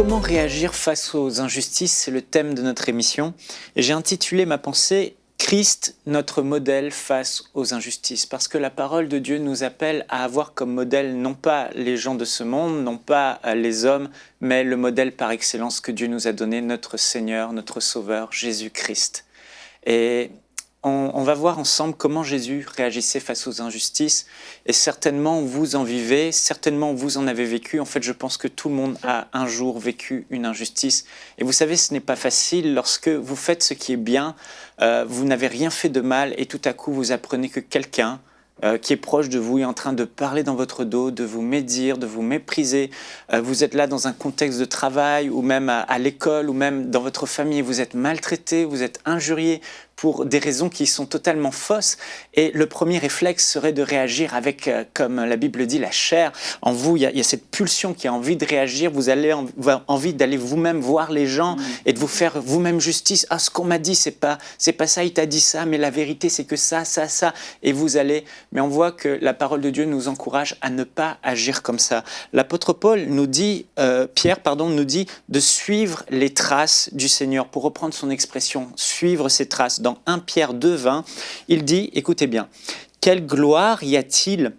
Comment réagir face aux injustices? C'est le thème de notre émission. Et j'ai intitulé ma pensée « Christ, notre modèle face aux injustices ». Parce que la parole de Dieu nous appelle à avoir comme modèle non pas les gens de ce monde, non pas les hommes, mais le modèle par excellence que Dieu nous a donné, notre Seigneur, notre Sauveur, Jésus-Christ. Et on va voir ensemble comment Jésus réagissait face aux injustices. Et certainement, vous en vivez, certainement, vous en avez vécu. En fait, je pense que tout le monde a un jour vécu une injustice. Et vous savez, ce n'est pas facile lorsque vous faites ce qui est bien, vous n'avez rien fait de mal et tout à coup, vous apprenez que quelqu'un qui est proche de vous est en train de parler dans votre dos, de vous médire, de vous mépriser. Vous êtes là dans un contexte de travail ou même à l'école ou même dans votre famille. Vous êtes maltraité, vous êtes injurié pour des raisons qui sont totalement fausses. Et le premier réflexe serait de réagir avec, comme la Bible dit, la chair. En vous, il y a cette pulsion qui a envie de réagir. Vous avez envie d'aller vous-même voir les gens et de vous faire vous-même justice. Ah, ce qu'on m'a dit, c'est pas ça, il t'a dit ça, mais la vérité, c'est que ça. Et vous allez... Mais on voit que la parole de Dieu nous encourage à ne pas agir comme ça. L'apôtre Paul nous dit, Pierre nous dit de suivre les traces du Seigneur. Pour reprendre son expression, suivre ses traces. Dans 1 Pierre 2,20, il dit, écoutez bien, « Quelle gloire y a-t-il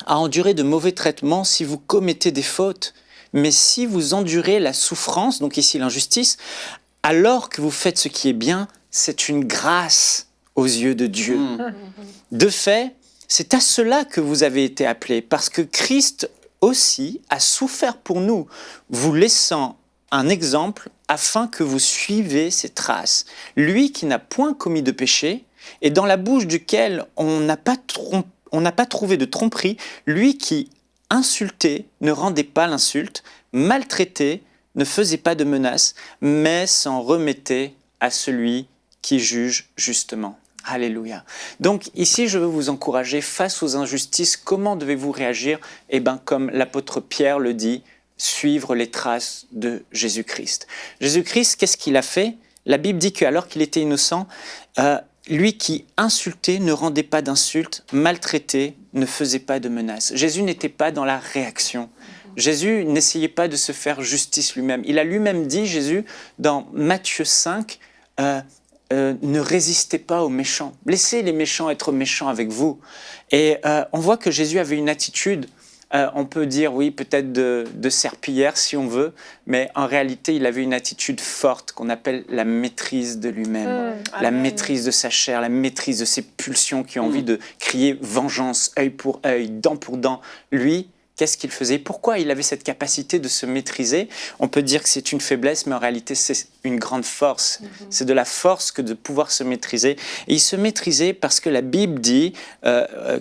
à endurer de mauvais traitements si vous commettez des fautes? Mais si vous endurez la souffrance, donc ici l'injustice, alors que vous faites ce qui est bien, c'est une grâce aux yeux de Dieu. » De fait, c'est à cela que vous avez été appelés, parce que Christ aussi a souffert pour nous, vous laissant un exemple afin que vous suivez ses traces. Lui qui n'a point commis de péché et dans la bouche duquel on n'a pas trouvé de tromperie, lui qui insultait ne rendait pas l'insulte, maltraitait ne faisait pas de menaces, mais s'en remettait à celui qui juge justement. Alléluia. Donc ici, je veux vous encourager face aux injustices. Comment devez-vous réagir? Eh bien, comme l'apôtre Pierre le dit, suivre les traces de Jésus-Christ. Jésus-Christ, qu'est-ce qu'il a fait? La Bible dit qu'alors qu'il était innocent, lui qui insultait ne rendait pas d'insultes, maltraitait ne faisait pas de menaces. Jésus n'était pas dans la réaction. Jésus n'essayait pas de se faire justice lui-même. Il a lui-même dit, Jésus, dans Matthieu 5, ne résistez pas aux méchants. Laissez les méchants être méchants avec vous. Et on voit que Jésus avait une attitude, on peut dire, oui, peut-être de serpillière si on veut, mais en réalité, il avait une attitude forte qu'on appelle la maîtrise de lui-même, la maîtrise de sa chair, la maîtrise de ses pulsions qui ont envie de crier vengeance, œil pour œil, dent pour dent. Lui, qu'est-ce qu'il faisait? Pourquoi il avait cette capacité de se maîtriser? On peut dire que c'est une faiblesse, mais en réalité, c'est une grande force. C'est de la force que de pouvoir se maîtriser. Et il se maîtrisait parce que la Bible dit,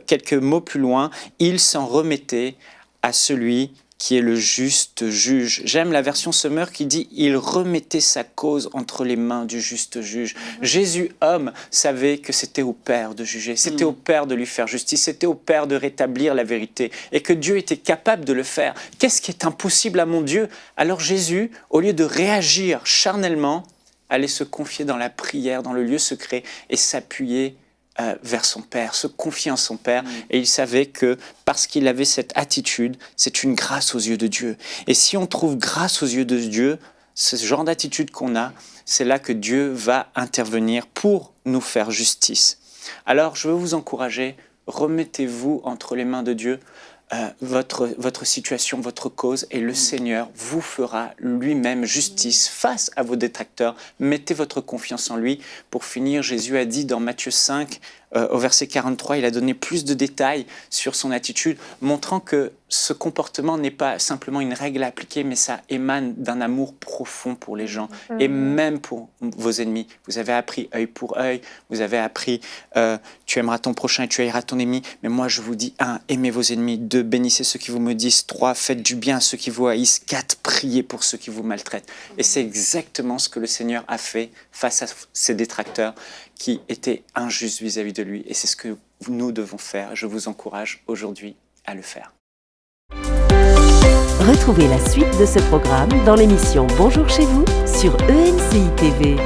quelques mots plus loin, il s'en remettait à celui qui est le juste juge. J'aime la version Sommer qui dit « Il remettait sa cause entre les mains du juste juge ». Jésus, homme, savait que c'était au Père de juger, c'était au Père de lui faire justice, c'était au Père de rétablir la vérité et que Dieu était capable de le faire. Qu'est-ce qui est impossible à mon Dieu? Alors Jésus, au lieu de réagir charnellement, allait se confier dans la prière, dans le lieu secret et s'appuyer vers son Père, se confier en son Père. Et il savait que parce qu'il avait cette attitude, c'est une grâce aux yeux de Dieu. Et si on trouve grâce aux yeux de Dieu, ce genre d'attitude qu'on a, c'est là que Dieu va intervenir pour nous faire justice. Alors, je veux vous encourager, remettez-vous entre les mains de Dieu, votre situation, votre cause, et le Seigneur vous fera lui-même justice face à vos détracteurs. Mettez votre confiance en lui. Pour finir, Jésus a dit dans Matthieu 5, au verset 43, il a donné plus de détails sur son attitude, montrant que ce comportement n'est pas simplement une règle à appliquer, mais ça émane d'un amour profond pour les gens, et même pour vos ennemis. Vous avez appris œil pour œil, vous avez appris tu aimeras ton prochain et tu haïras ton ennemi, mais moi je vous dis 1, aimez vos ennemis, 2, bénissez ceux qui vous maudissent, 3, faites du bien à ceux qui vous haïssent, 4, priez pour ceux qui vous maltraitent. Et c'est exactement ce que le Seigneur a fait face à ses détracteurs qui étaient injustes vis-à-vis de lui. Et c'est ce que nous devons faire. Je vous encourage aujourd'hui à le faire. Retrouvez la suite de ce programme dans l'émission Bonjour chez vous sur ENCI TV.